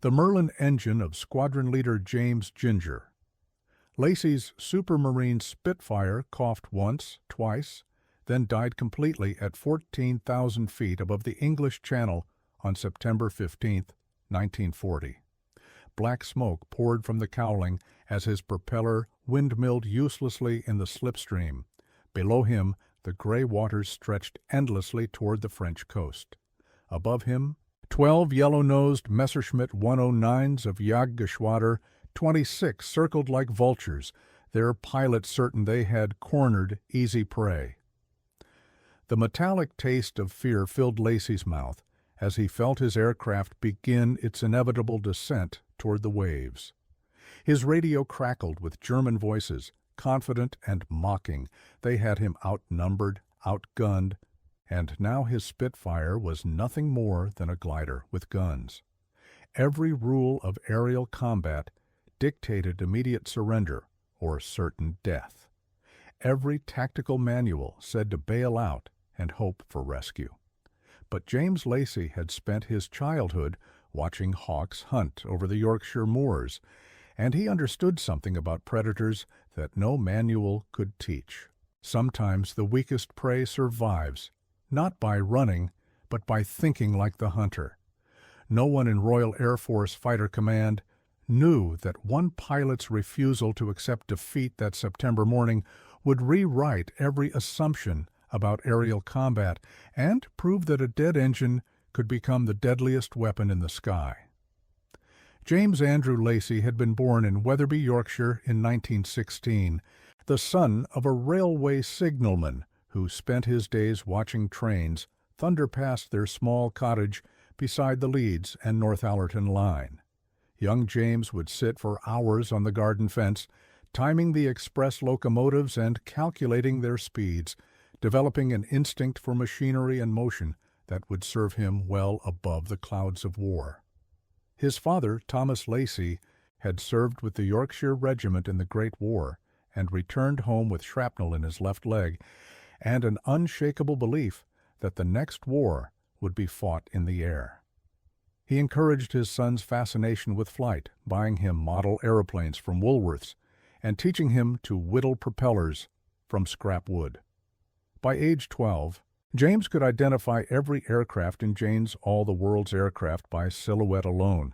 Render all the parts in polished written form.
The Merlin engine of Squadron Leader James Ginger. Lacey's Supermarine Spitfire coughed once, twice, then died completely at 14,000 feet above the English Channel on September 15, 1940. Black smoke poured from the cowling as his propeller windmilled uselessly in the slipstream. Below him, the gray waters stretched endlessly toward the French coast. Above him, 12 yellow-nosed Messerschmitt 109s of Jagdgeschwader 26 circled like vultures, their pilot certain they had cornered easy prey. The metallic taste of fear filled Lacey's mouth as he felt his aircraft begin its inevitable descent toward the waves. His radio crackled with German voices, confident and mocking. They had him outnumbered, outgunned, and now his Spitfire was nothing more than a glider with guns. Every rule of aerial combat dictated immediate surrender or certain death. Every tactical manual said to bail out and hope for rescue. But James Lacey had spent his childhood watching hawks hunt over the Yorkshire moors, and he understood something about predators that no manual could teach. Sometimes the weakest prey survives, not by running, but by thinking like the hunter. No one in Royal Air Force Fighter Command knew that one pilot's refusal to accept defeat that September morning would rewrite every assumption about aerial combat and prove that a dead engine could become the deadliest weapon in the sky. James Andrew Lacey had been born in Wetherby, Yorkshire in 1916, the son of a railway signalman who spent his days watching trains thunder past their small cottage beside the Leeds and Northallerton line. Young James would sit for hours on the garden fence, timing the express locomotives and calculating their speeds, developing an instinct for machinery and motion that would serve him well above the clouds of war. His father, Thomas Lacey, had served with the Yorkshire Regiment in the Great War and returned home with shrapnel in his left leg and an unshakable belief that the next war would be fought in the air. He encouraged his son's fascination with flight, buying him model aeroplanes from Woolworth's and teaching him to whittle propellers from scrap wood. By age 12, James could identify every aircraft in Jane's All the World's Aircraft by silhouette alone.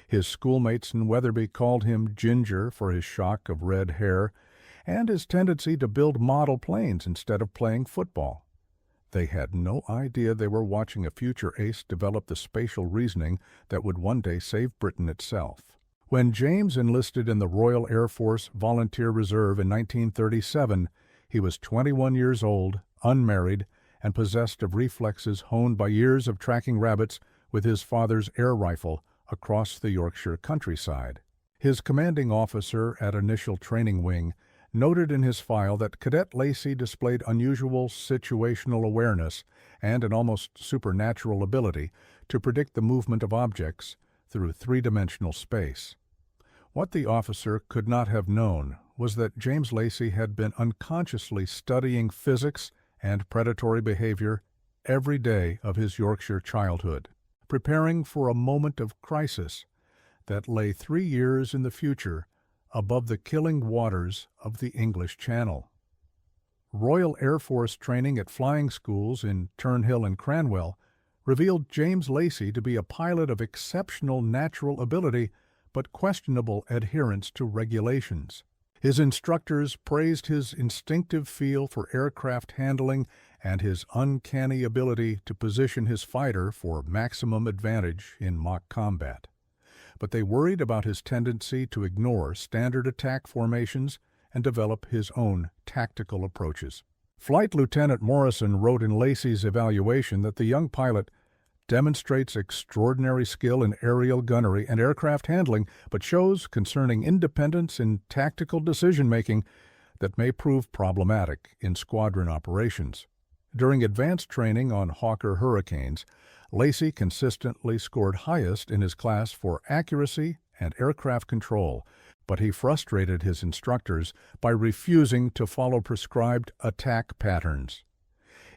His schoolmates in Wetherby called him Ginger for his shock of red hair and his tendency to build model planes instead of playing football. They had no idea they were watching a future ace develop the spatial reasoning that would one day save Britain itself. When James enlisted in the Royal Air Force Volunteer Reserve in 1937, he was 21 years old, unmarried, and possessed of reflexes honed by years of tracking rabbits with his father's air rifle across the Yorkshire countryside. His commanding officer at Initial Training Wing noted in his file that Cadet Lacey displayed unusual situational awareness and an almost supernatural ability to predict the movement of objects through three-dimensional space. What the officer could not have known was that James Lacey had been unconsciously studying physics and predatory behavior every day of his Yorkshire childhood, preparing for a moment of crisis that lay 3 years in the future above the killing waters of the English Channel. Royal Air Force training at flying schools in Turnhill and Cranwell revealed James Lacey to be a pilot of exceptional natural ability but questionable adherence to regulations. His instructors praised his instinctive feel for aircraft handling and his uncanny ability to position his fighter for maximum advantage in mock combat. But they worried about his tendency to ignore standard attack formations and develop his own tactical approaches. Flight Lieutenant Morrison wrote in Lacey's evaluation that the young pilot demonstrates extraordinary skill in aerial gunnery and aircraft handling, but shows concerning independence in tactical decision-making that may prove problematic in squadron operations. During advanced training on Hawker Hurricanes, Lacey consistently scored highest in his class for accuracy and aircraft control, but he frustrated his instructors by refusing to follow prescribed attack patterns.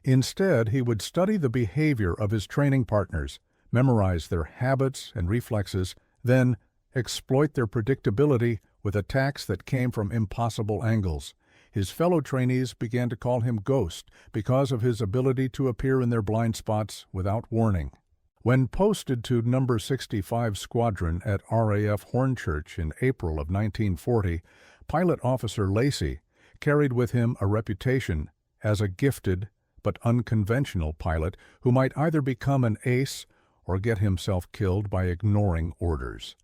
Instead, he would study the behavior of his training partners, memorize their habits and reflexes, then exploit their predictability with attacks that came from impossible angles. His fellow trainees began to call him Ghost because of his ability to appear in their blind spots without warning. When posted to No. 65 Squadron at RAF Hornchurch in April of 1940, Pilot Officer Lacey carried with him a reputation as a gifted but unconventional pilot who might either become an ace or get himself killed by ignoring orders.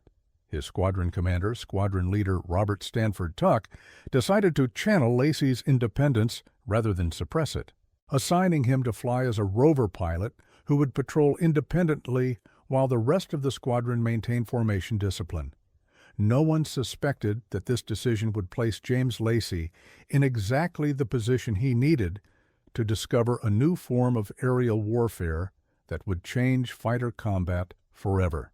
His squadron commander, Squadron Leader Robert Stanford Tuck, decided to channel Lacey's independence rather than suppress it, assigning him to fly as a rover pilot who would patrol independently while the rest of the squadron maintained formation discipline. No one suspected that this decision would place James Lacey in exactly the position he needed to discover a new form of aerial warfare that would change fighter combat forever.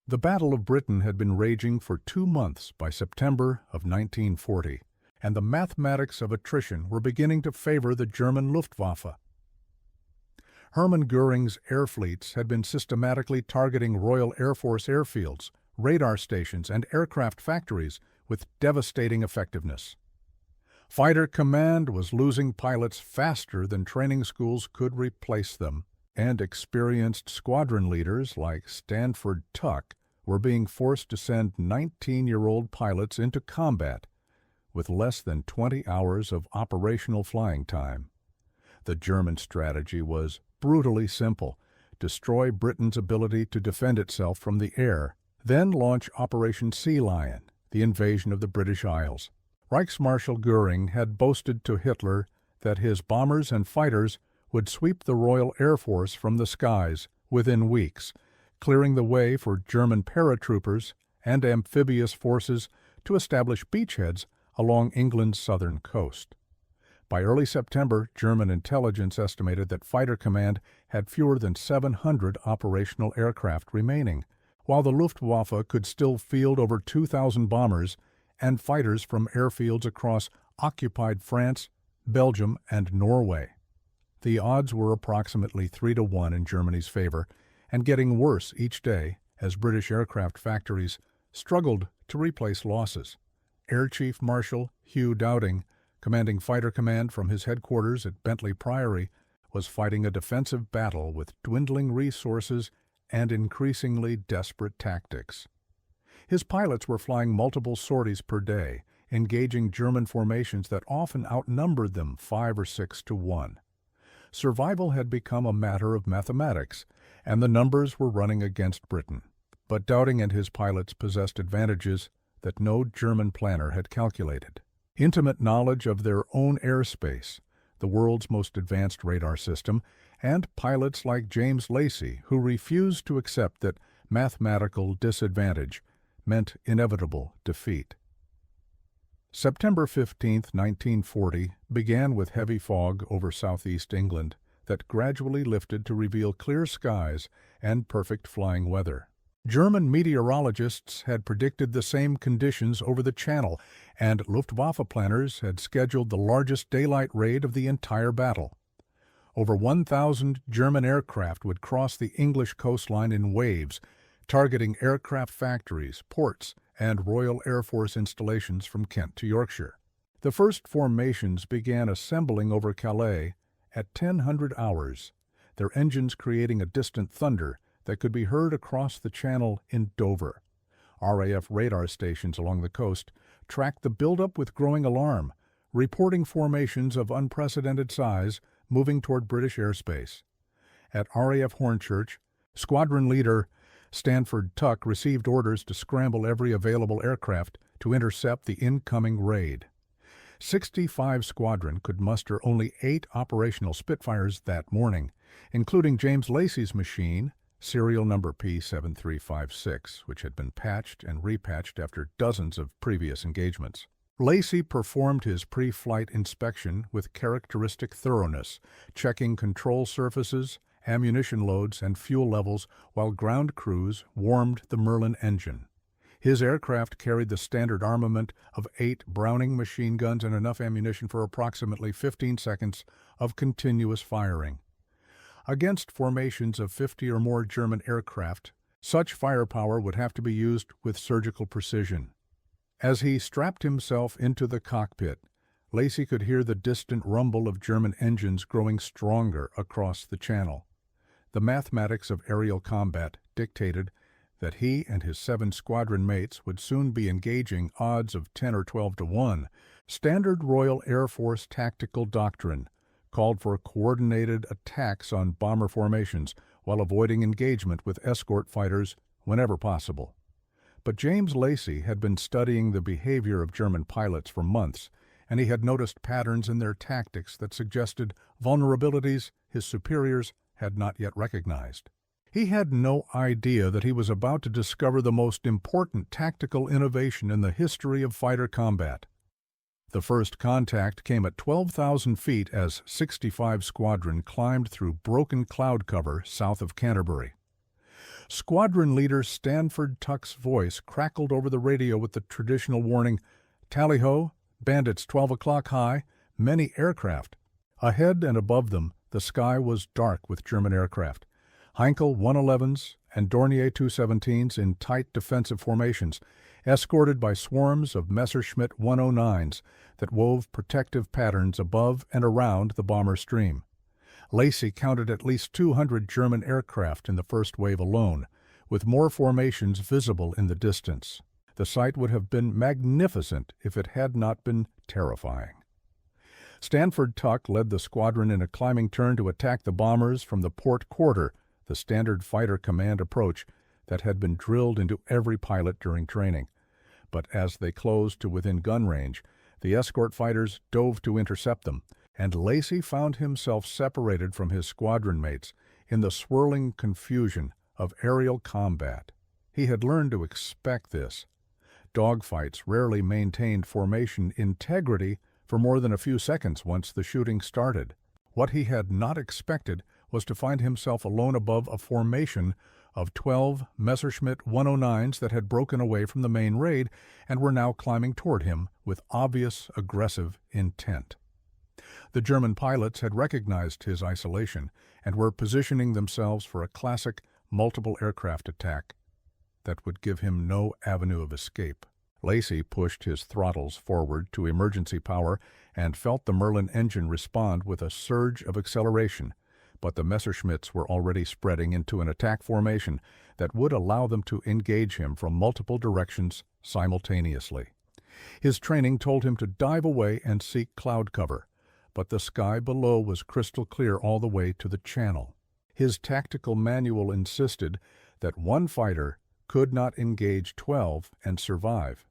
The Battle of Britain had been raging for 2 months by September of 1940, and the mathematics of attrition were beginning to favor the German Luftwaffe. Hermann Göring's air fleets had been systematically targeting Royal Air Force airfields, radar stations, and aircraft factories with devastating effectiveness. Fighter Command was losing pilots faster than training schools could replace them, and experienced squadron leaders like Stanford Tuck were being forced to send 19-year-old pilots into combat with less than 20 hours of operational flying time. The German strategy was brutally simple: destroy Britain's ability to defend itself from the air, then launch Operation Sea Lion, the invasion of the British Isles. Reichsmarschall Göring had boasted to Hitler that his bombers and fighters would sweep the Royal Air Force from the skies within weeks, clearing the way for German paratroopers and amphibious forces to establish beachheads along England's southern coast. By early September, German intelligence estimated that Fighter Command had fewer than 700 operational aircraft remaining, while the Luftwaffe could still field over 2,000 bombers and fighters from airfields across occupied France, Belgium, and Norway. The odds were approximately 3-1 in Germany's favor, and getting worse each day as British aircraft factories struggled to replace losses. Air Chief Marshal Hugh Dowding, commanding Fighter Command from his headquarters at Bentley Priory, was fighting a defensive battle with dwindling resources and increasingly desperate tactics. His pilots were flying multiple sorties per day, engaging German formations that often outnumbered them 5 or 6 to 1. Survival had become a matter of mathematics, and the numbers were running against Britain. But Dowding and his pilots possessed advantages that no German planner had calculated. Intimate knowledge of their own airspace, the world's most advanced radar system, and pilots like James Lacey, who refused to accept that mathematical disadvantage meant inevitable defeat. September 15, 1940, began with heavy fog over southeast England that gradually lifted to reveal clear skies and perfect flying weather. German meteorologists had predicted the same conditions over the Channel, and Luftwaffe planners had scheduled the largest daylight raid of the entire battle. Over 1,000 German aircraft would cross the English coastline in waves, targeting aircraft factories, ports, and Royal Air Force installations from Kent to Yorkshire. The first formations began assembling over Calais at 1000 hours, their engines creating a distant thunder that could be heard across the Channel in Dover. RAF radar stations along the coast tracked the buildup with growing alarm, reporting formations of unprecedented size moving toward British airspace. At RAF Hornchurch, Squadron Leader Stanford Tuck received orders to scramble every available aircraft to intercept the incoming raid. 65 Squadron could muster only 8 operational Spitfires that morning, including James Lacey's machine, serial number P7356, which had been patched and repatched after dozens of previous engagements. Lacey performed his pre-flight inspection with characteristic thoroughness, checking control surfaces, ammunition loads, and fuel levels while ground crews warmed the Merlin engine. His aircraft carried the standard armament of 8 Browning machine guns and enough ammunition for approximately 15 seconds of continuous firing. Against formations of 50 or more German aircraft, Such firepower would have to be used with surgical precision. As he strapped himself into the cockpit, Lacey could hear the distant rumble of German engines growing stronger across the channel. The mathematics of aerial combat dictated that he and his 7 squadron mates would soon be engaging odds of 10 or 12 to 1. Standard Royal Air Force tactical doctrine called for coordinated attacks on bomber formations while avoiding engagement with escort fighters whenever possible. But James Lacey had been studying the behavior of German pilots for months, and he had noticed patterns in their tactics that suggested vulnerabilities his superiors had not yet recognized. He had no idea that he was about to discover the most important tactical innovation in the history of fighter combat. The first contact came at 12,000 feet as 65 Squadron climbed through broken cloud cover south of Canterbury. Squadron leader Stanford Tuck's voice crackled over the radio with the traditional warning, "Tally-ho, bandits 12 o'clock high, many aircraft." Ahead and above them, the sky was dark with German aircraft. Heinkel 111s and Dornier 217s in tight defensive formations, escorted by swarms of Messerschmitt 109s that wove protective patterns above and around the bomber stream. Lacey counted at least 200 German aircraft in the first wave alone, with more formations visible in the distance. The sight would have been magnificent if it had not been terrifying. Stanford Tuck led the squadron in a climbing turn to attack the bombers from the port quarter, the standard fighter command approach that had been drilled into every pilot during training. But as they closed to within gun range, the escort fighters dove to intercept them, and Lacey found himself separated from his squadron mates in the swirling confusion of aerial combat. He had learned to expect this. Dogfights rarely maintained formation integrity for more than a few seconds once the shooting started. What he had not expected was to find himself alone above a formation of 12 Messerschmitt 109s that had broken away from the main raid and were now climbing toward him with obvious aggressive intent. The German pilots had recognized his isolation and were positioning themselves for a classic multiple aircraft attack that would give him no avenue of escape. Lacey pushed his throttles forward to emergency power and felt the Merlin engine respond with a surge of acceleration, but the Messerschmitts were already spreading into an attack formation that would allow them to engage him from multiple directions simultaneously. His training told him to dive away and seek cloud cover, but the sky below was crystal clear all the way to the channel. His tactical manual insisted that one fighter could not engage 12 and survive,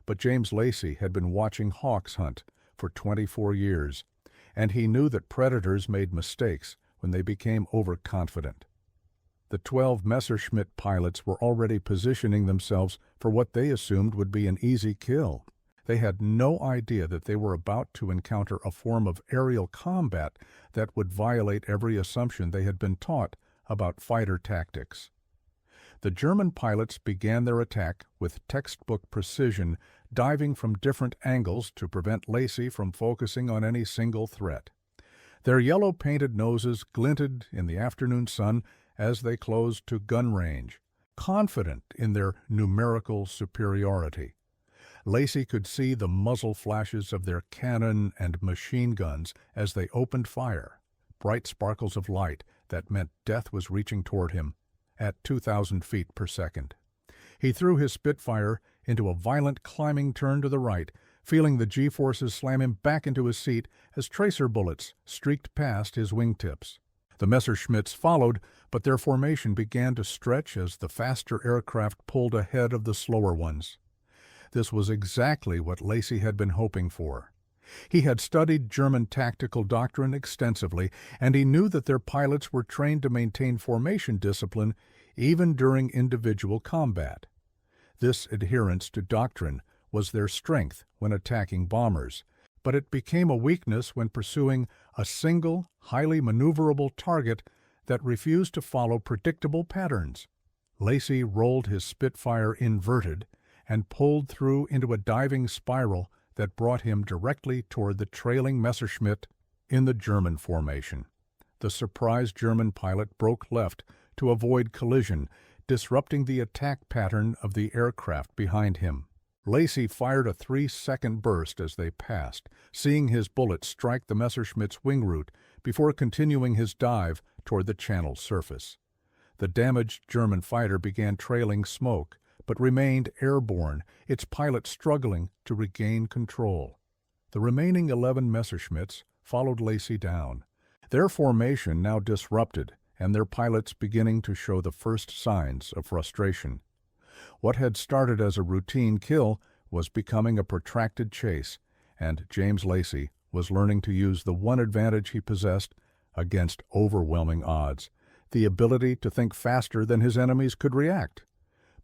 but James Lacey had been watching hawks hunt for 24 years, and he knew that predators made mistakes when they became overconfident. The 12 Messerschmitt pilots were already positioning themselves for what they assumed would be an easy kill. They had no idea that they were about to encounter a form of aerial combat that would violate every assumption they had been taught about fighter tactics. The German pilots began their attack with textbook precision, diving from different angles to prevent Lacey from focusing on any single threat. Their yellow-painted noses glinted in the afternoon sun as they closed to gun range, confident in their numerical superiority. Lacey could see the muzzle flashes of their cannon and machine guns as they opened fire, bright sparkles of light that meant death was reaching toward him at 2,000 feet per second. He threw his Spitfire into a violent climbing turn to the right, feeling the G-forces slam him back into his seat as tracer bullets streaked past his wingtips. The Messerschmitts followed, but their formation began to stretch as the faster aircraft pulled ahead of the slower ones. This was exactly what Lacey had been hoping for. He had studied German tactical doctrine extensively, and he knew that their pilots were trained to maintain formation discipline even during individual combat. This adherence to doctrine was their strength when attacking bombers, but it became a weakness when pursuing a single, highly maneuverable target that refused to follow predictable patterns. Lacey rolled his Spitfire inverted and pulled through into a diving spiral that brought him directly toward the trailing Messerschmitt in the German formation. The surprised German pilot broke left to avoid collision, disrupting the attack pattern of the aircraft behind him. Lacey fired a 3-second burst as they passed, seeing his bullet strike the Messerschmitt's wing root before continuing his dive toward the channel surface. The damaged German fighter began trailing smoke, but remained airborne, its pilot struggling to regain control. The remaining 11 Messerschmitts followed Lacey down, their formation now disrupted and their pilots beginning to show the first signs of frustration. What had started as a routine kill was becoming a protracted chase, and James Lacey was learning to use the one advantage he possessed against overwhelming odds, the ability to think faster than his enemies could react.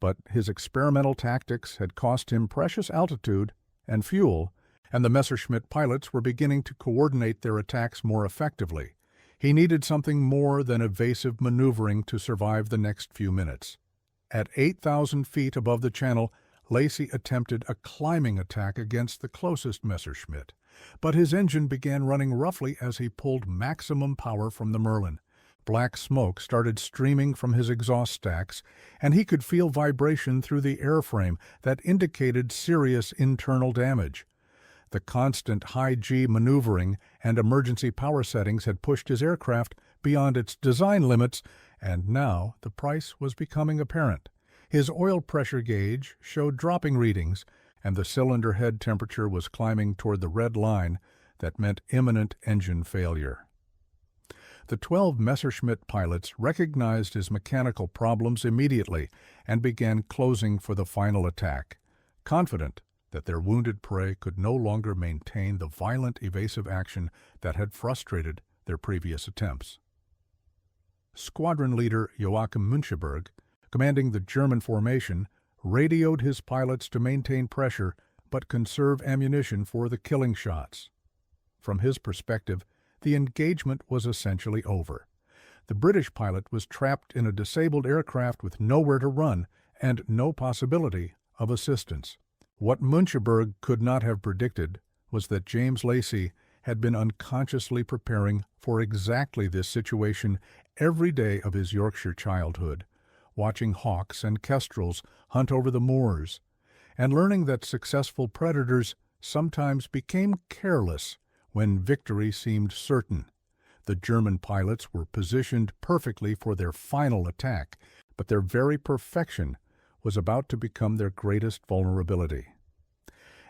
But his experimental tactics had cost him precious altitude and fuel, and the Messerschmitt pilots were beginning to coordinate their attacks more effectively. He needed something more than evasive maneuvering to survive the next few minutes. At 8,000 feet above the channel, Lacey attempted a climbing attack against the closest Messerschmitt, but his engine began running roughly as he pulled maximum power from the Merlin. Black smoke started streaming from his exhaust stacks, and he could feel vibration through the airframe that indicated serious internal damage. The constant high-G maneuvering and emergency power settings had pushed his aircraft beyond its design limits, and now the price was becoming apparent. His oil pressure gauge showed dropping readings, and the cylinder head temperature was climbing toward the red line that meant imminent engine failure. The 12 Messerschmitt pilots recognized his mechanical problems immediately and began closing for the final attack, confident that their wounded prey could no longer maintain the violent evasive action that had frustrated their previous attempts. Squadron leader Joachim Müncheberg, commanding the German formation, radioed his pilots to maintain pressure but conserve ammunition for the killing shots. From his perspective, the engagement was essentially over. The British pilot was trapped in a disabled aircraft with nowhere to run and no possibility of assistance. What Müncheberg could not have predicted was that James Lacey had been unconsciously preparing for exactly this situation every day of his Yorkshire childhood, watching hawks and kestrels hunt over the moors, and learning that successful predators sometimes became careless when victory seemed certain. The German pilots were positioned perfectly for their final attack, but their very perfection was about to become their greatest vulnerability.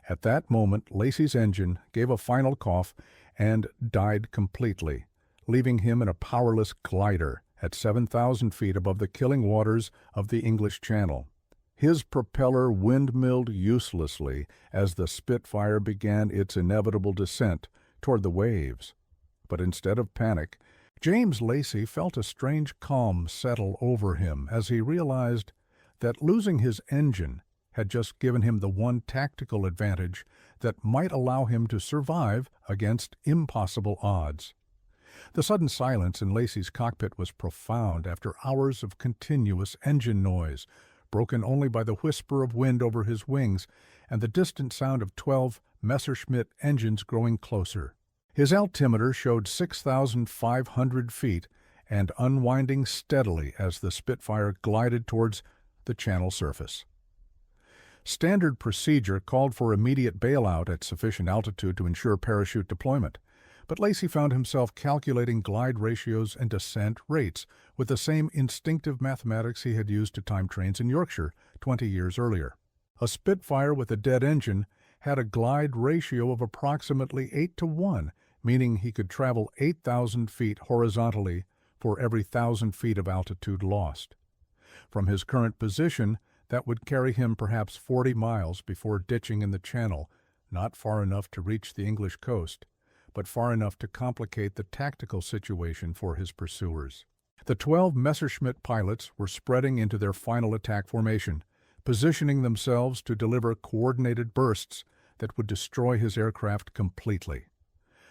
At that moment, Lacey's engine gave a final cough and died completely, leaving him in a powerless glider at 7,000 feet above the killing waters of the English Channel. His propeller windmilled uselessly as the Spitfire began its inevitable descent toward the waves. But instead of panic, James Lacey felt a strange calm settle over him as he realized that losing his engine had just given him the one tactical advantage that might allow him to survive against impossible odds. The sudden silence in Lacey's cockpit was profound after hours of continuous engine noise, broken only by the whisper of wind over his wings and the distant sound of 12 Messerschmitt engines growing closer. His altimeter showed 6,500 feet and unwinding steadily as the Spitfire glided towards the channel surface. Standard procedure called for immediate bailout at sufficient altitude to ensure parachute deployment, but Lacey found himself calculating glide ratios and descent rates with the same instinctive mathematics he had used to time trains in Yorkshire 20 years earlier. A Spitfire with a dead engine had a glide ratio of approximately 8-to-1, meaning he could travel 8,000 feet horizontally for every 1,000 feet of altitude lost. From his current position, that would carry him perhaps 40 miles before ditching in the channel, not far enough to reach the English coast, but far enough to complicate the tactical situation for his pursuers. The 12 Messerschmitt pilots were spreading into their final attack formation, positioning themselves to deliver coordinated bursts that would destroy his aircraft completely.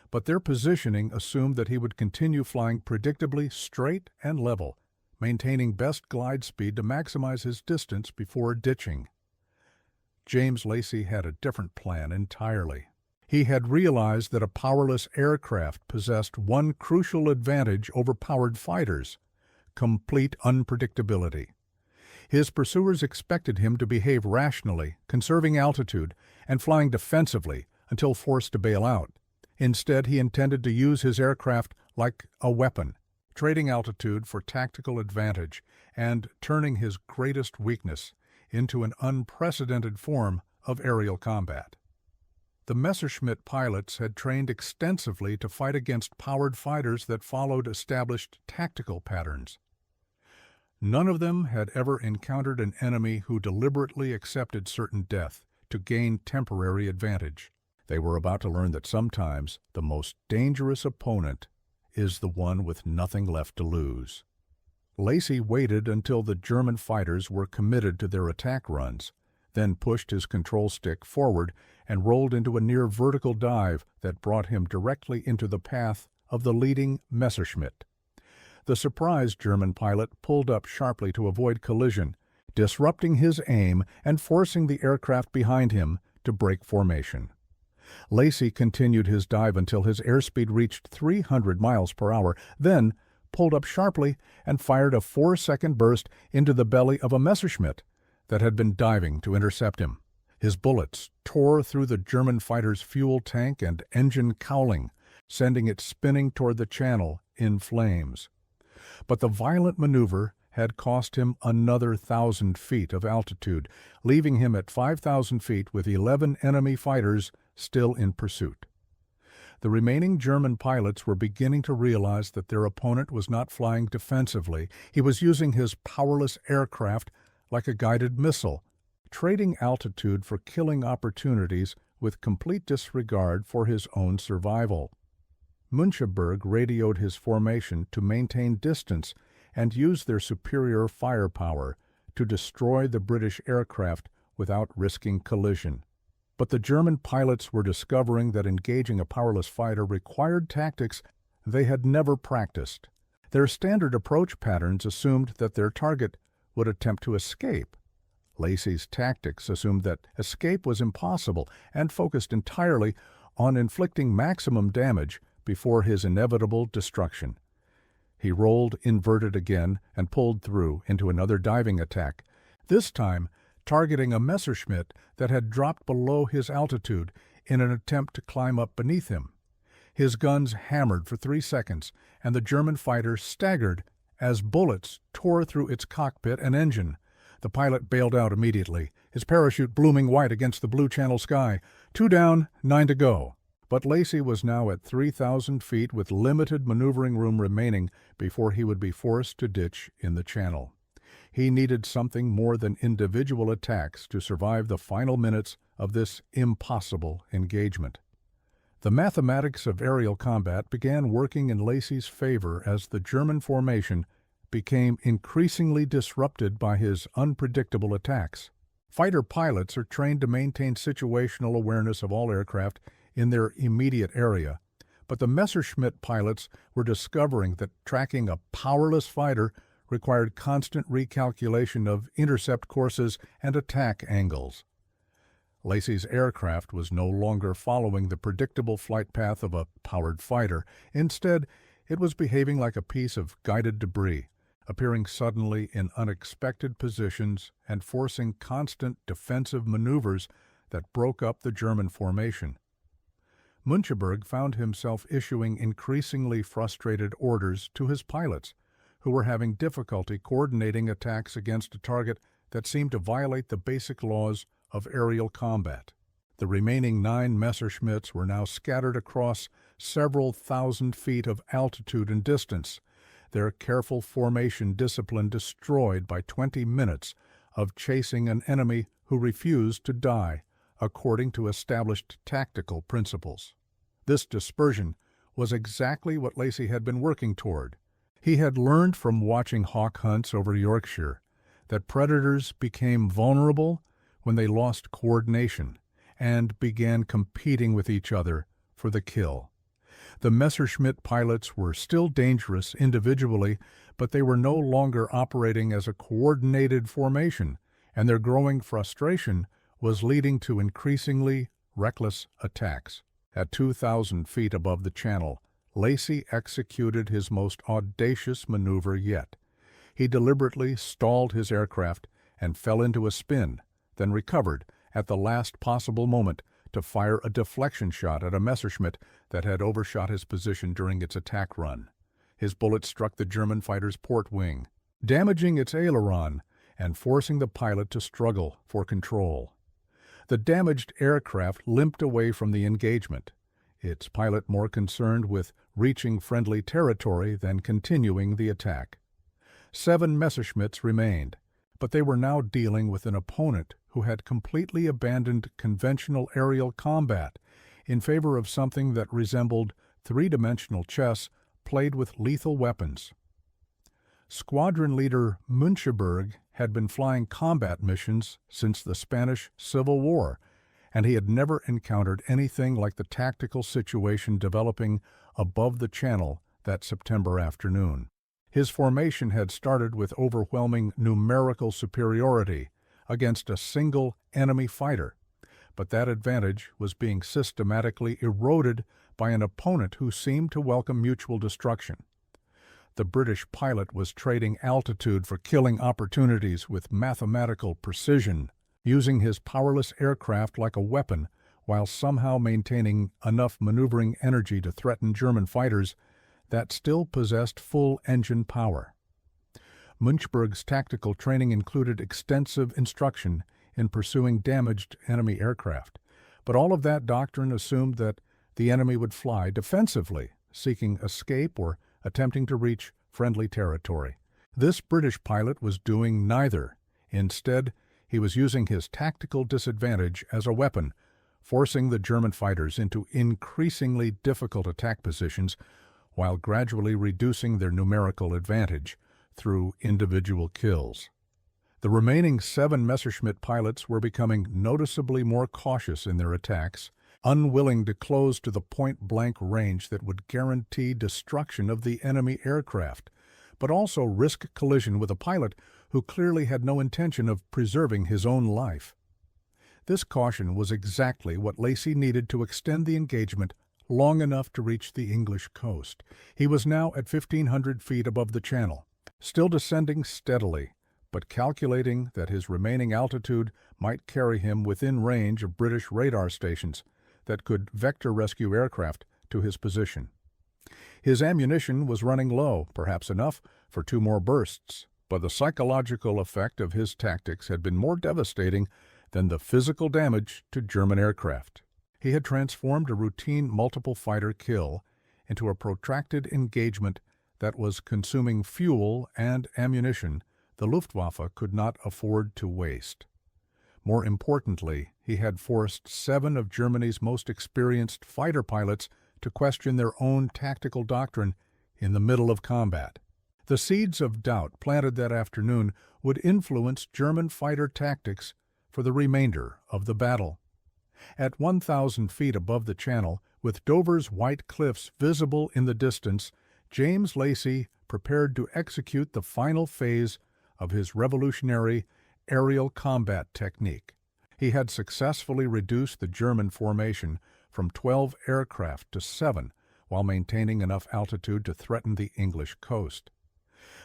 But their positioning assumed that he would continue flying predictably straight and level, maintaining best glide speed to maximize his distance before ditching. James Lacey had a different plan entirely. He had realized that a powerless aircraft possessed one crucial advantage over powered fighters: complete unpredictability. His pursuers expected him to behave rationally, conserving altitude, and flying defensively until forced to bail out. Instead, he intended to use his aircraft like a weapon, trading altitude for tactical advantage and turning his greatest weakness into an unprecedented form of aerial combat. The Messerschmitt pilots had trained extensively to fight against powered fighters that followed established tactical patterns. None of them had ever encountered an enemy who deliberately accepted certain death to gain temporary advantage. They were about to learn that sometimes the most dangerous opponent is the one with nothing left to lose. Lacey waited until the German fighters were committed to their attack runs, then pushed his control stick forward and rolled into a near vertical dive that brought him directly into the path of the leading Messerschmitt. The surprised German pilot pulled up sharply to avoid collision, disrupting his aim and forcing the aircraft behind him to break formation. Lacey continued his dive until his airspeed reached 300 miles per hour, then pulled up sharply and fired a 4-second burst into the belly of a Messerschmitt that had been diving to intercept him. His bullets tore through the German fighter's fuel tank and engine cowling, sending it spinning toward the channel in flames. But the violent maneuver had cost him another 1,000 feet of altitude, leaving him at 5,000 feet with 11 enemy fighters still in pursuit. The remaining German pilots were beginning to realize that their opponent was not flying defensively. He was using his powerless aircraft like a guided missile, trading altitude for killing opportunities with complete disregard for his own survival. Müncheberg radioed his formation to maintain distance and use their superior firepower to destroy the British aircraft without risking collision. But the German pilots were discovering that engaging a powerless fighter required tactics they had never practiced. Their standard approach patterns assumed that their target would attempt to escape. Lacey's tactics assumed that escape was impossible and focused entirely on inflicting maximum damage before his inevitable destruction. He rolled inverted again and pulled through into another diving attack, this time targeting a Messerschmitt that had dropped below his altitude in an attempt to climb up beneath him. His guns hammered for 3 seconds, and the German fighter staggered as bullets tore through its cockpit and engine. The pilot bailed out immediately, his parachute blooming white against the blue Channel sky. 2 down, 9 to go. But Lacey was now at 3,000 feet with limited maneuvering room remaining before he would be forced to ditch in the channel. He needed something more than individual attacks to survive the final minutes of this impossible engagement. The mathematics of aerial combat began working in Lacey's favor as the German formation became increasingly disrupted by his unpredictable attacks. Fighter pilots are trained to maintain situational awareness of all aircraft in their immediate area, but the Messerschmitt pilots were discovering that tracking a powerless fighter required constant recalculation of intercept courses and attack angles. Lacey's aircraft was no longer following the predictable flight path of a powered fighter. Instead, it was behaving like a piece of guided debris, appearing suddenly in unexpected positions and forcing constant defensive maneuvers that broke up the German formation. Müncheberg found himself issuing increasingly frustrated orders to his pilots, who were having difficulty coordinating attacks against a target that seemed to violate the basic laws of aerial combat. The remaining 9 Messerschmitts were now scattered across several thousand feet of altitude and distance, their careful formation discipline destroyed by 20 minutes of chasing an enemy who refused to die, according to established tactical principles. This dispersion was exactly what Lacey had been working toward. He had learned from watching hawk hunts over Yorkshire that predators became vulnerable when they lost coordination and began competing with each other for the kill. The Messerschmitt pilots were still dangerous individually, but they were no longer operating as a coordinated formation, and their growing frustration was leading to increasingly reckless attacks. At 2,000 feet above the channel, Lacey executed his most audacious maneuver yet. He deliberately stalled his aircraft and fell into a spin, then recovered at the last possible moment to fire a deflection shot at a Messerschmitt that had overshot his position during its attack run. His bullet struck the German fighter's port wing, damaging its aileron and forcing the pilot to struggle for control. The damaged aircraft limped away from the engagement, its pilot more concerned with reaching friendly territory than continuing the attack. 7 Messerschmitts remained, but they were now dealing with an opponent who had completely abandoned conventional aerial combat in favor of something that resembled three-dimensional chess played with lethal weapons. Squadron leader Müncheberg had been flying combat missions since the Spanish Civil War, and he had never encountered anything like the tactical situation developing above the Channel that September afternoon. His formation had started with overwhelming numerical superiority against a single enemy fighter, but that advantage was being systematically eroded by an opponent who seemed to welcome mutual destruction. The British pilot was trading altitude for killing opportunities with mathematical precision, using his powerless aircraft like a weapon while somehow maintaining enough maneuvering energy to threaten German fighters that still possessed full engine power. Müncheberg's tactical training included extensive instruction in pursuing damaged enemy aircraft, but all of that doctrine assumed that the enemy would fly defensively, seeking escape or attempting to reach friendly territory. This British pilot was doing neither. Instead, he was using his tactical disadvantage as a weapon, forcing the German fighters into increasingly difficult attack positions while gradually reducing their numerical advantage through individual kills. The remaining 7 Messerschmitt pilots were becoming noticeably more cautious in their attacks, unwilling to close to the point-blank range that would guarantee destruction of the enemy aircraft, but also risk collision with a pilot who clearly had no intention of preserving his own life. This caution was exactly what Lacy needed to extend the engagement long enough to reach the English coast. He was now at 1,500 feet above the Channel, still descending steadily, but calculating that his remaining altitude might carry him within range of British radar stations that could vector rescue aircraft to his position. His ammunition was running low, perhaps enough for 2 more bursts, but the psychological effect of his tactics had been more devastating than the physical damage to German aircraft. He had transformed a routine multiple fighter kill into a protracted engagement that was consuming fuel and ammunition the Luftwaffe could not afford to waste. More importantly, he had forced 7 of Germany's most experienced fighter pilots to question their own tactical doctrine in the middle of combat. The seeds of doubt planted that afternoon would influence German fighter tactics for the remainder of the battle. At 1,000 feet above the Channel, with Dover's white cliffs visible in the distance, James Lacy prepared to execute the final phase of his revolutionary aerial combat technique. He had successfully reduced the German formation from 12 aircraft to 7 while maintaining enough altitude to threaten the English coast.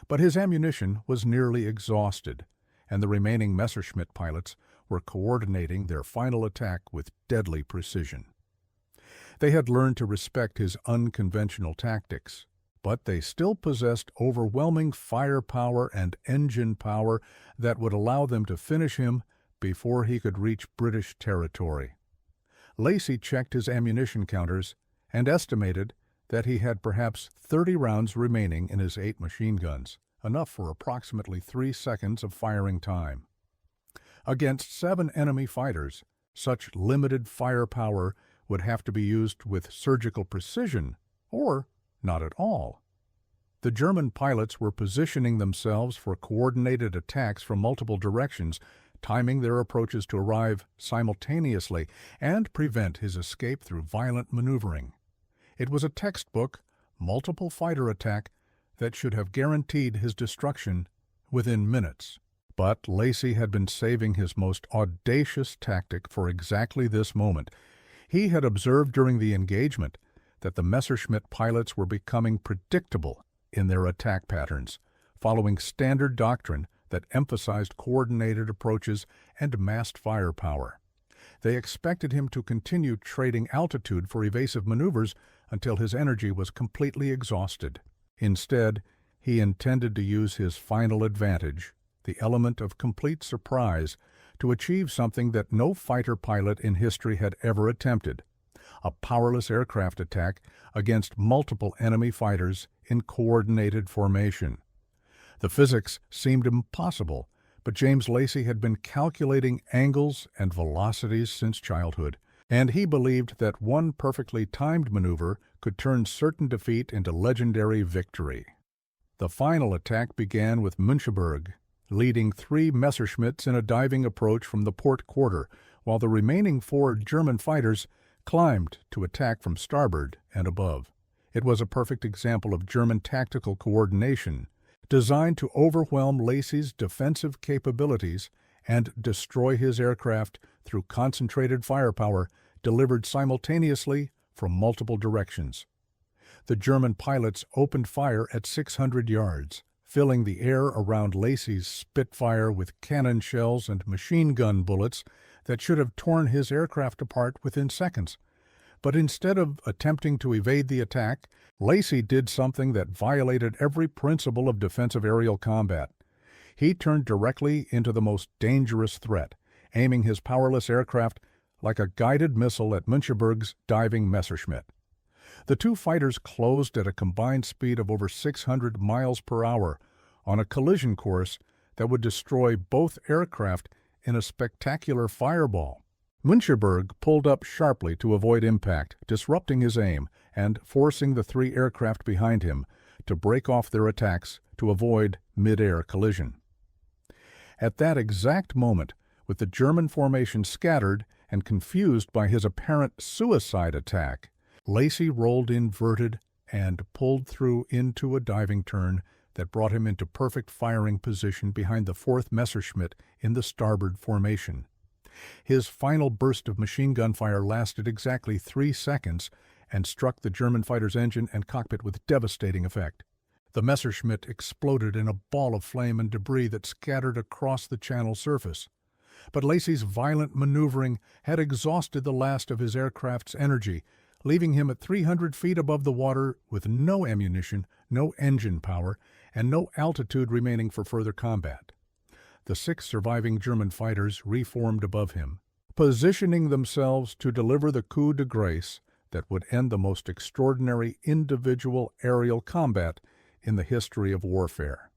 But his ammunition was nearly exhausted, and the remaining Messerschmitt pilots were coordinating their final attack with deadly precision. They had learned to respect his unconventional tactics, but they still possessed overwhelming firepower and engine power that would allow them to finish him before he could reach British territory. Lacy checked his ammunition counters and estimated that he had perhaps 30 rounds remaining in his 8 machine guns, enough for approximately 3 seconds of firing time. Against 7 enemy fighters, such limited firepower would have to be used with surgical precision, or not at all. The German pilots were positioning themselves for coordinated attacks from multiple directions, timing their approaches to arrive simultaneously and prevent his escape through violent maneuvering. It was a textbook, multiple fighter attack that should have guaranteed his destruction within minutes. But Lacy had been saving his most audacious tactic for exactly this moment. He had observed during the engagement that the Messerschmitt pilots were becoming predictable in their attack patterns, following standard doctrine that emphasized coordinated approaches and massed firepower. They expected him to continue trading altitude for evasive maneuvers until his energy was completely exhausted. Instead, he intended to use his final advantage, the element of complete surprise, to achieve something that no fighter pilot in history had ever attempted: a powerless aircraft attack against multiple enemy fighters in coordinated formation. The physics seemed impossible, but James Lacey had been calculating angles and velocities since childhood, and he believed that one perfectly timed maneuver could turn certain defeat into legendary victory. The final attack began with Müncheberg leading 3 Messerschmitts in a diving approach from the port quarter, while the remaining 4 German fighters climbed to attack from starboard and above. It was a perfect example of German tactical coordination, designed to overwhelm Lacey's defensive capabilities and destroy his aircraft through concentrated firepower delivered simultaneously from multiple directions. The German pilots opened fire at 600 yards, filling the air around Lacey's Spitfire with cannon shells and machine gun bullets that should have torn his aircraft apart within seconds. But instead of attempting to evade the attack, Lacey did something that violated every principle of defensive aerial combat. He turned directly into the most dangerous threat, aiming his powerless aircraft like a guided missile at Müncheberg's diving Messerschmitt. The 2 fighters closed at a combined speed of over 600 miles per hour on a collision course that would destroy both aircraft in a spectacular fireball. Müncheberg pulled up sharply to avoid impact, disrupting his aim and forcing the 3 aircraft behind him to break off their attacks to avoid mid-air collision. At that exact moment, with the German formation scattered and confused by his apparent suicide attack, Lacey rolled inverted and pulled through into a diving turn that brought him into perfect firing position behind the 4th Messerschmitt in the starboard formation. His final burst of machine gun fire lasted exactly 3 seconds and struck the German fighter's engine and cockpit with devastating effect. The Messerschmitt exploded in a ball of flame and debris that scattered across the channel surface. But Lacey's violent maneuvering had exhausted the last of his aircraft's energy, leaving him at 300 feet above the water with no ammunition, no engine power, and no altitude remaining for further combat. The 6 surviving German fighters reformed above him, positioning themselves to deliver the coup de grace that would end the most extraordinary individual aerial combat in the history of warfare.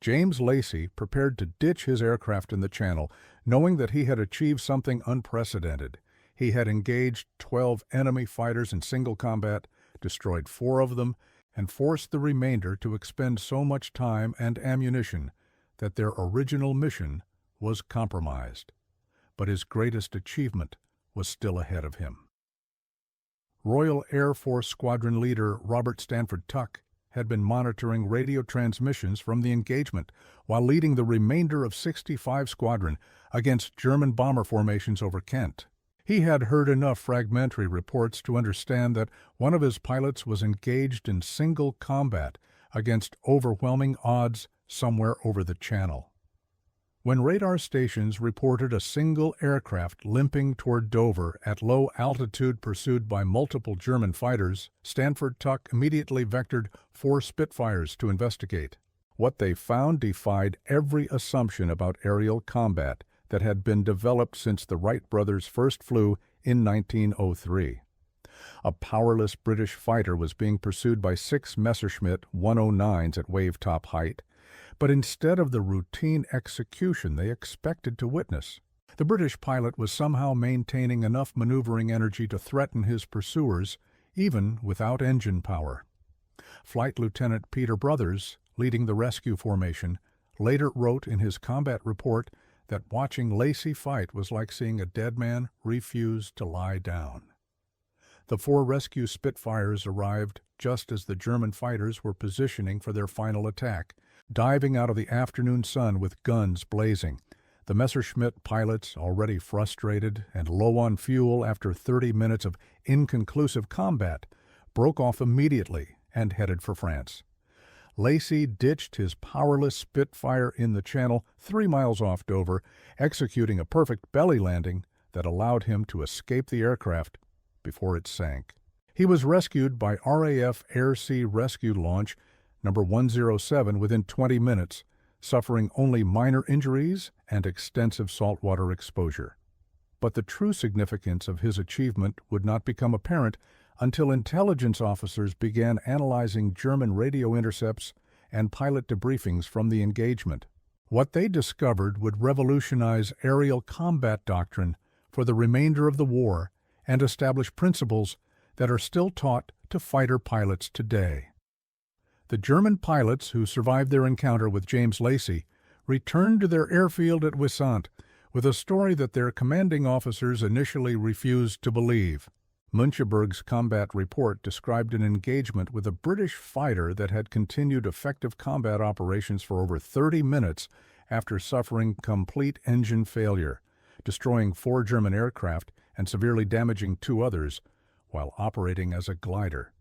James Lacey prepared to ditch his aircraft in the channel, knowing that he had achieved something unprecedented. He had engaged 12 enemy fighters in single combat, destroyed 4 of them, and forced the remainder to expend so much time and ammunition that their original mission was compromised. But his greatest achievement was still ahead of him. Royal Air Force Squadron Leader Robert Stanford Tuck had been monitoring radio transmissions from the engagement while leading the remainder of 65 Squadron against German bomber formations over Kent. He had heard enough fragmentary reports to understand that one of his pilots was engaged in single combat against overwhelming odds somewhere over the channel. When radar stations reported a single aircraft limping toward Dover at low altitude pursued by multiple German fighters, Stanford Tuck immediately vectored 4 Spitfires to investigate. What they found defied every assumption about aerial combat that had been developed since the Wright brothers first flew in 1903. A powerless British fighter was being pursued by 6 Messerschmitt 109s at wave-top height, but instead of the routine execution they expected to witness, the British pilot was somehow maintaining enough maneuvering energy to threaten his pursuers, even without engine power. Flight Lieutenant Peter Brothers, leading the rescue formation, later wrote in his combat report that watching Lacey fight was like seeing a dead man refuse to lie down. The 4 rescue Spitfires arrived just as the German fighters were positioning for their final attack, diving out of the afternoon sun with guns blazing. The Messerschmitt pilots, already frustrated and low on fuel after 30 minutes of inconclusive combat, broke off immediately and headed for France. Lacy ditched his powerless Spitfire in the channel 3 miles off Dover, executing a perfect belly landing that allowed him to escape the aircraft before it sank. He was rescued by RAF Air Sea Rescue Launch number 107 within 20 minutes, suffering only minor injuries and extensive saltwater exposure. But the true significance of his achievement would not become apparent until intelligence officers began analyzing German radio intercepts and pilot debriefings from the engagement. What they discovered would revolutionize aerial combat doctrine for the remainder of the war and establish principles that are still taught to fighter pilots today. The German pilots who survived their encounter with James Lacy returned to their airfield at Wissant with a story that their commanding officers initially refused to believe. Müncheberg's combat report described an engagement with a British fighter that had continued effective combat operations for over 30 minutes after suffering complete engine failure, destroying 4 German aircraft and severely damaging 2 others while operating as a glider.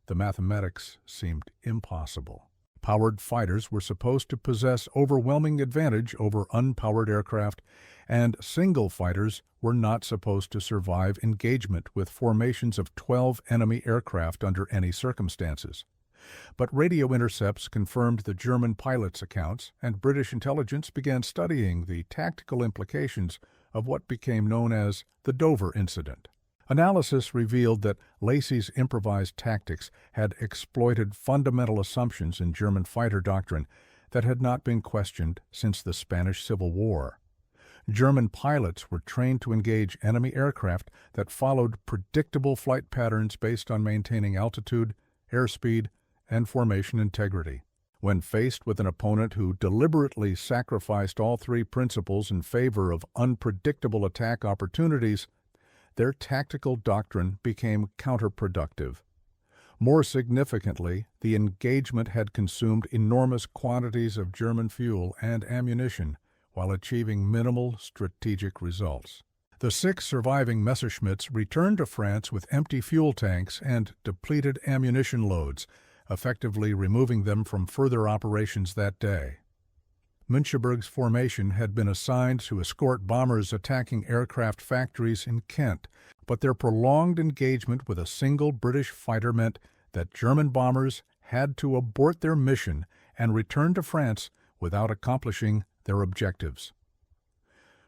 The mathematics seemed impossible. Powered fighters were supposed to possess overwhelming advantage over unpowered aircraft, and single fighters were not supposed to survive engagement with formations of 12 enemy aircraft under any circumstances. But radio intercepts confirmed the German pilots' accounts, and British intelligence began studying the tactical implications of what became known as the Dover incident. Analysis revealed that Lacy's improvised tactics had exploited fundamental assumptions in German fighter doctrine that had not been questioned since the Spanish Civil War. German pilots were trained to engage enemy aircraft that followed predictable flight patterns based on maintaining altitude, airspeed, and formation integrity. When faced with an opponent who deliberately sacrificed all 3 principles in favor of unpredictable attack opportunities, their tactical doctrine became counterproductive. More significantly, the engagement had consumed enormous quantities of German fuel and ammunition while achieving minimal strategic results. The 6 surviving Messerschmitts returned to France with empty fuel tanks and depleted ammunition loads, effectively removing them from further operations that day. Müncheberg's formation had been assigned to escort bombers attacking aircraft factories in Kent, but their prolonged engagement with a single British fighter meant that German bombers had to abort their mission and return to France without accomplishing their objectives.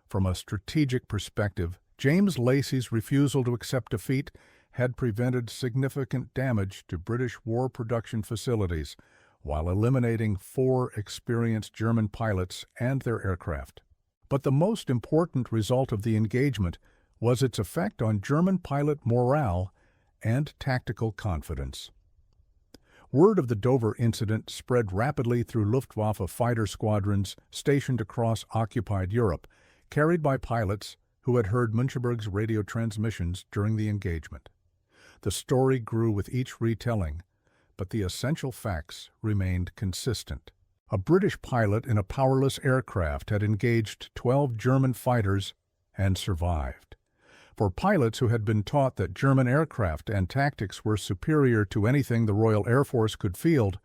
From a strategic perspective, James Lacy's refusal to accept defeat had prevented significant damage to British war production facilities, while eliminating 4 experienced German pilots and their aircraft. But the most important result of the engagement was its effect on German pilot morale and tactical confidence. Word of the Dover incident spread rapidly through Luftwaffe fighter squadrons stationed across occupied Europe, carried by pilots who had heard Müncheberg's radio transmissions during the engagement. The story grew with each retelling, but the essential facts remained consistent. A British pilot in a powerless aircraft had engaged 12 German fighters and survived. For pilots who had been taught that German aircraft and tactics were superior to anything the Royal Air Force could field,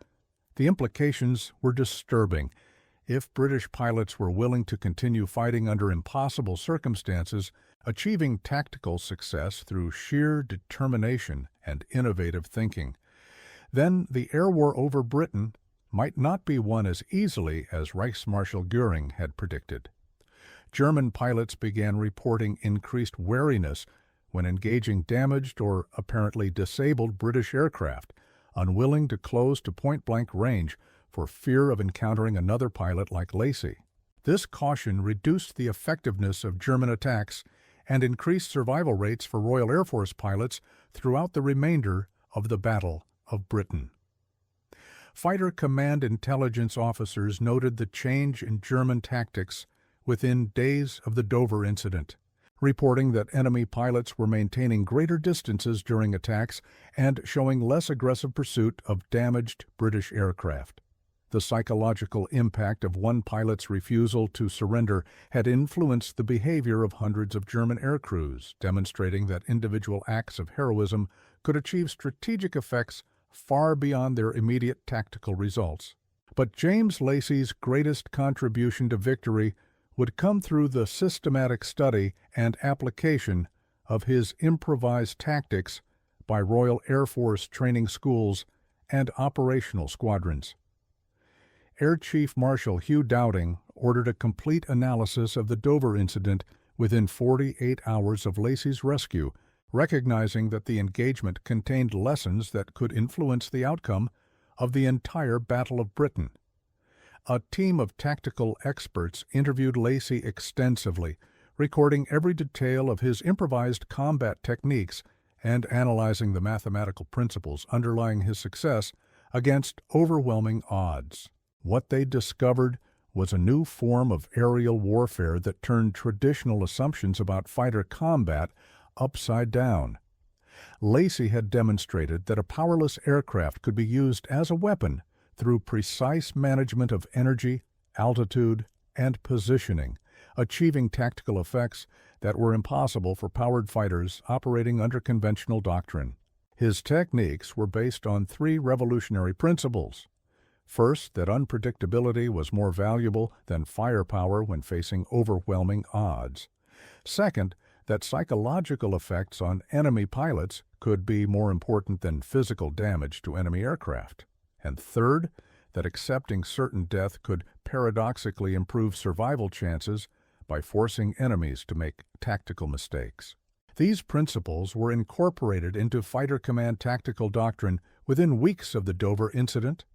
the implications were disturbing. If British pilots were willing to continue fighting under impossible circumstances, achieving tactical success through sheer determination and innovative thinking, then the air war over Britain might not be won as easily as Reichsmarschall Göring had predicted. German pilots began reporting increased wariness when engaging damaged or apparently disabled British aircraft, unwilling to close to point-blank range for fear of encountering another pilot like Lacy. This caution reduced the effectiveness of German attacks and increased survival rates for Royal Air Force pilots throughout the remainder of the Battle of Britain. Fighter command intelligence officers noted the change in German tactics within days of the Dover incident, reporting that enemy pilots were maintaining greater distances during attacks and showing less aggressive pursuit of damaged British aircraft. The psychological impact of one pilot's refusal to surrender had influenced the behavior of hundreds of German aircrews, demonstrating that individual acts of heroism could achieve strategic effects far beyond their immediate tactical results. But James Lacey's greatest contribution to victory would come through the systematic study and application of his improvised tactics by Royal Air Force training schools and operational squadrons. Air Chief Marshal Hugh Dowding ordered a complete analysis of the Dover incident within 48 hours of Lacey's rescue, recognizing that the engagement contained lessons that could influence the outcome of the entire Battle of Britain. A team of tactical experts interviewed Lacey extensively, recording every detail of his improvised combat techniques and analyzing the mathematical principles underlying his success against overwhelming odds. What they discovered was a new form of aerial warfare that turned traditional assumptions about fighter combat upside down. Lacey had demonstrated that a powerless aircraft could be used as a weapon through precise management of energy, altitude, and positioning, achieving tactical effects that were impossible for powered fighters operating under conventional doctrine. His techniques were based on three revolutionary principles. First, that unpredictability was more valuable than firepower when facing overwhelming odds. Second, that psychological effects on enemy pilots could be more important than physical damage to enemy aircraft. And third, that accepting certain death could paradoxically improve survival chances by forcing enemies to make tactical mistakes. These principles were incorporated into fighter command tactical doctrine within weeks of the Dover incident.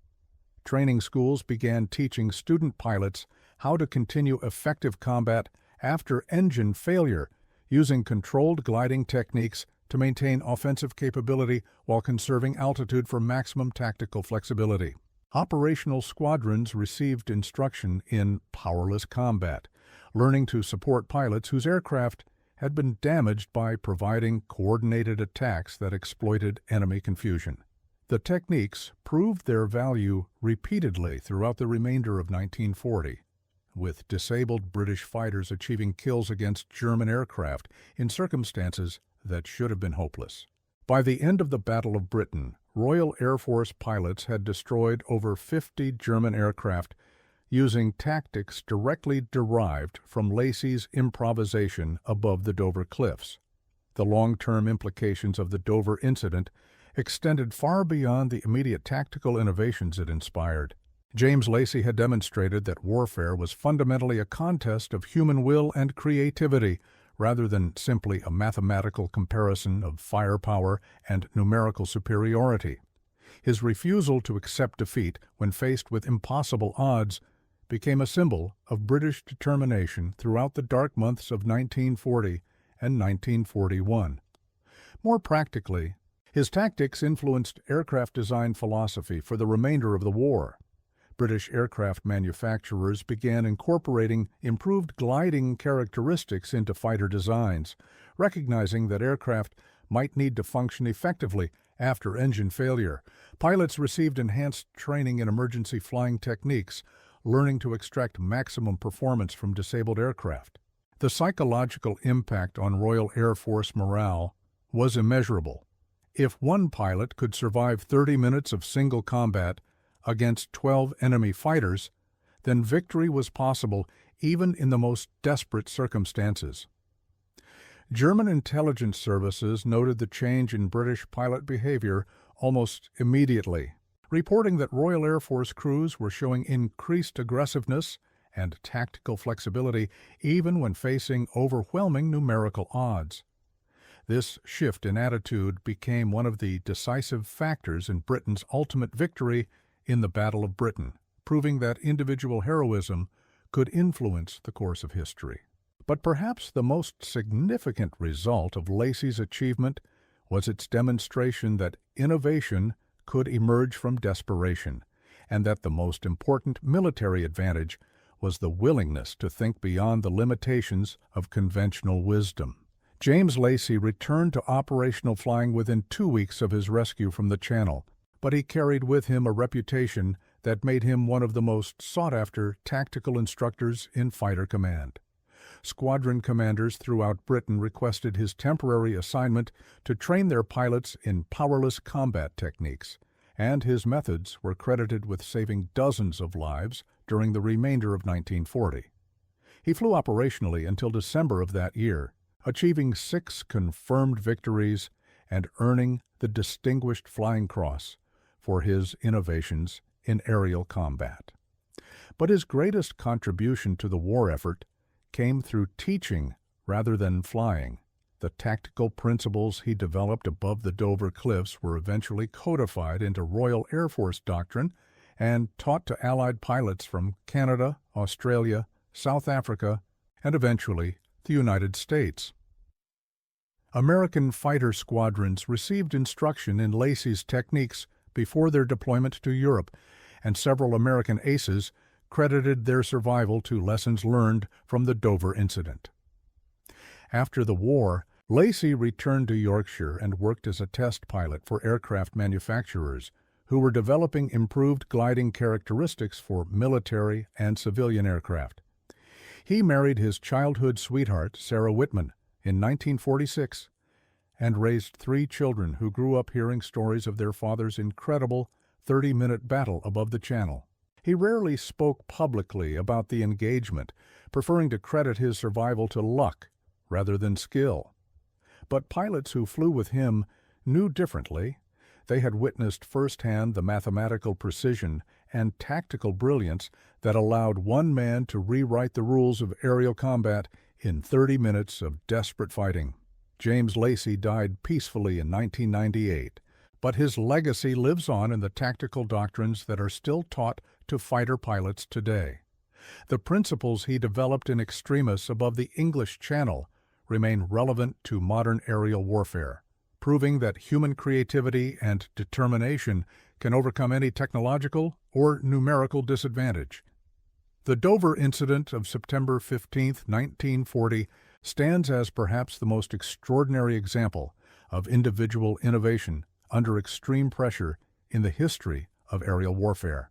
Training schools began teaching student pilots how to continue effective combat after engine failure, using controlled gliding techniques to maintain offensive capability while conserving altitude for maximum tactical flexibility. Operational squadrons received instruction in powerless combat, learning to support pilots whose aircraft had been damaged by providing coordinated attacks that exploited enemy confusion. The techniques proved their value repeatedly throughout the remainder of 1940, with disabled British fighters achieving kills against German aircraft in circumstances that should have been hopeless. By the end of the Battle of Britain, Royal Air Force pilots had destroyed over 50 German aircraft using tactics directly derived from Lacey's improvisation above the Dover cliffs. The long-term implications of the Dover incident extended far beyond the immediate tactical innovations it inspired. James Lacey had demonstrated that warfare was fundamentally a contest of human will and creativity, rather than simply a mathematical comparison of firepower and numerical superiority. His refusal to accept defeat when faced with impossible odds became a symbol of British determination throughout the dark months of 1940 and 1941. More practically, his tactics influenced aircraft design philosophy for the remainder of the war. British aircraft manufacturers began incorporating improved gliding characteristics into fighter designs, recognizing that aircraft might need to function effectively after engine failure. Pilots received enhanced training in emergency flying techniques, learning to extract maximum performance from disabled aircraft. The psychological impact on Royal Air Force morale was immeasurable. If one pilot could survive 30 minutes of single combat against 12 enemy fighters, then victory was possible even in the most desperate circumstances. German intelligence services noted the change in British pilot behavior almost immediately, reporting that Royal Air Force crews were showing increased aggressiveness and tactical flexibility even when facing overwhelming numerical odds. This shift in attitude became one of the decisive factors in Britain's ultimate victory in the Battle of Britain, proving that individual heroism could influence the course of history. But perhaps the most significant result of Lacey's achievement was its demonstration that innovation could emerge from desperation, and that the most important military advantage was the willingness to think beyond the limitations of conventional wisdom. James Lacey returned to operational flying within 2 weeks of his rescue from the Channel, but he carried with him a reputation that made him one of the most sought-after tactical instructors in fighter command. Squadron commanders throughout Britain requested his temporary assignment to train their pilots in powerless combat techniques, and his methods were credited with saving dozens of lives during the remainder of 1940. He flew operationally until December of that year, achieving 6 confirmed victories and earning the Distinguished Flying Cross for his innovations in aerial combat. But his greatest contribution to the war effort came through teaching rather than flying. The tactical principles he developed above the Dover Cliffs were eventually codified into Royal Air Force doctrine and taught to Allied pilots from Canada, Australia, South Africa, and eventually the United States. American fighter squadrons received instruction in Lacey's techniques before their deployment to Europe, and several American aces credited their survival to lessons learned from the Dover incident. After the war, Lacey returned to Yorkshire and worked as a test pilot for aircraft manufacturers who were developing improved gliding characteristics for military and civilian aircraft. He married his childhood sweetheart, Sarah Whitman, in 1946 and raised 3 children who grew up hearing stories of their father's incredible 30-minute battle above the Channel. He rarely spoke publicly about the engagement, preferring to credit his survival to luck rather than skill. But pilots who flew with him knew differently. They had witnessed firsthand the mathematical precision and tactical brilliance that allowed one man to rewrite the rules of aerial combat in 30 minutes of desperate fighting. James Lacey died peacefully in 1998, but his legacy lives on in the tactical doctrines that are still taught to fighter pilots today. The principles he developed in extremis above the English Channel remain relevant to modern aerial warfare, proving that human creativity and determination can overcome any technological or numerical disadvantage. The Dover incident of September 15, 1940, stands as perhaps the most extraordinary example of individual innovation under extreme pressure in the history of aerial warfare.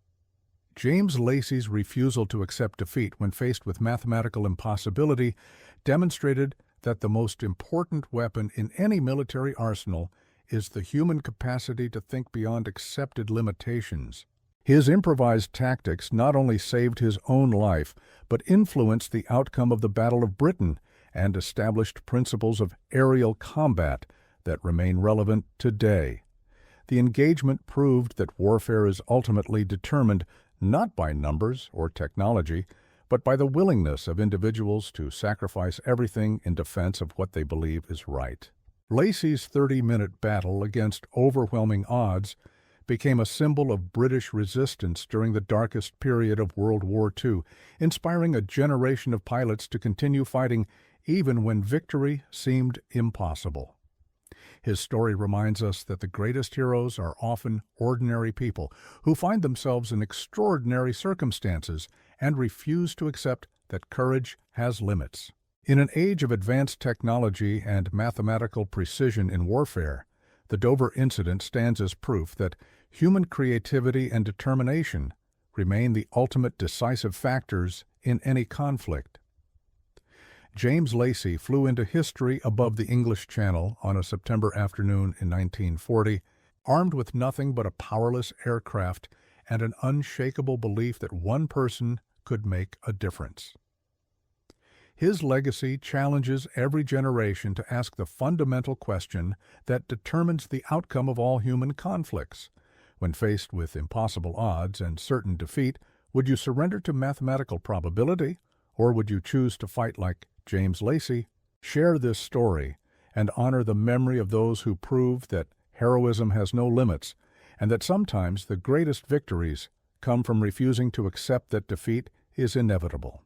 James Lacey's refusal to accept defeat when faced with mathematical impossibility demonstrated that the most important weapon in any military arsenal is the human capacity to think beyond accepted limitations. His improvised tactics not only saved his own life, but influenced the outcome of the Battle of Britain and established principles of aerial combat that remain relevant today. The engagement proved that warfare is ultimately determined not by numbers or technology, but by the willingness of individuals to sacrifice everything in defense of what they believe is right. Lacey's 30-minute battle against overwhelming odds became a symbol of British resistance during the darkest period of World War II, inspiring a generation of pilots to continue fighting even when victory seemed impossible. His story reminds us that the greatest heroes are often ordinary people who find themselves in extraordinary circumstances and refuse to accept that courage has limits. In an age of advanced technology and mathematical precision in warfare, the Dover incident stands as proof that human creativity and determination remain the ultimate decisive factors in any conflict. James Lacey flew into history above the English Channel on a September afternoon in 1940, armed with nothing but a powerless aircraft and an unshakable belief that one person could make a difference. His legacy challenges every generation to ask the fundamental question that determines the outcome of all human conflicts. When faced with impossible odds and certain defeat, would you surrender to mathematical probability, or would you choose to fight like James Lacey? Share this story and honor the memory of those who proved that heroism has no limits and that sometimes the greatest victories come from refusing to accept that defeat is inevitable.